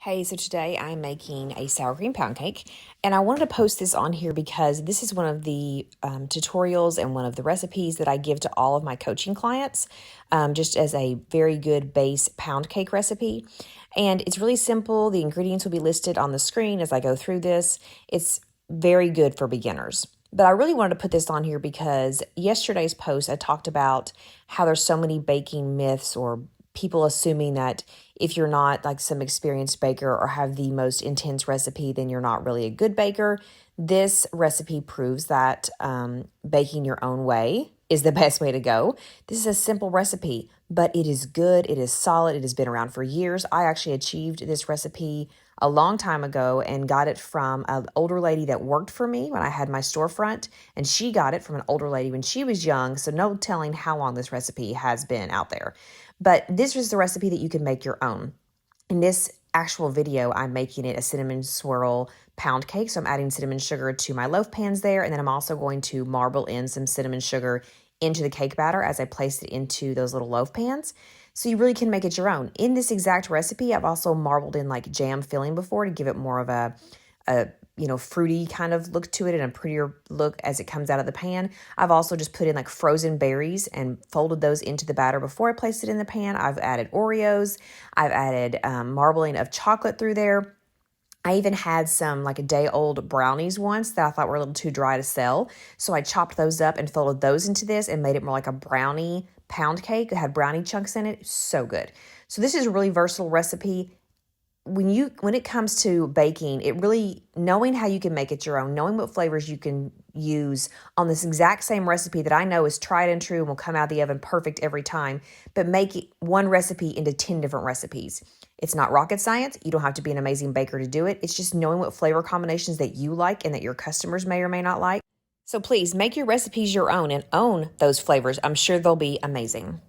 Hey, so today I'm making a sour cream pound cake, and I wanted to post this on here because this is one of the tutorials and one of the recipes that I give to all of my coaching clients, just as a very good base pound cake recipe. And it's really simple. The ingredients will be listed on the screen as I go through this. It's very good for beginners. But I really wanted to put this on here because yesterday's post I talked about how there's so many baking myths or people assuming that if you're not like some experienced baker or have the most intense recipe, then you're not really a good baker. This recipe proves that baking your own way is the best way to go. This is a simple recipe, but it is good. It is solid. It has been around for years. I actually achieved this recipe a long time ago and got it from an older lady that worked for me when I had my storefront, and she got it from an older lady when she was young, so no telling how long this recipe has been out there. But this is the recipe that you can make your own. In this actual video, I'm making it a cinnamon swirl pound cake, so I'm adding cinnamon sugar to my loaf pans there, and then I'm also going to marble in some cinnamon sugar into the cake batter as I place it into those little loaf pans. So you really can make it your own. In this exact recipe, I've also marbled in like jam filling before to give it more of a fruity kind of look to it and a prettier look as it comes out of the pan. I've also just put in like frozen berries and folded those into the batter before I placed it in the pan. I've added Oreos. I've added marbling of chocolate through there. I even had some like a day-old brownies once that I thought were a little too dry to sell. So I chopped those up and folded those into this and made it more like a brownie pound cake. It had brownie chunks in it. So good. So this is a really versatile recipe. When it comes to baking, it really knowing how you can make it your own, knowing what flavors you can use on this exact same recipe that I know is tried and true and will come out of the oven perfect every time, but make it one recipe into 10 different recipes. It's not rocket science. You don't have to be an amazing baker to do it. It's just knowing what flavor combinations that you like and that your customers may or may not like. So please make your recipes your own and own those flavors. I'm sure they'll be amazing.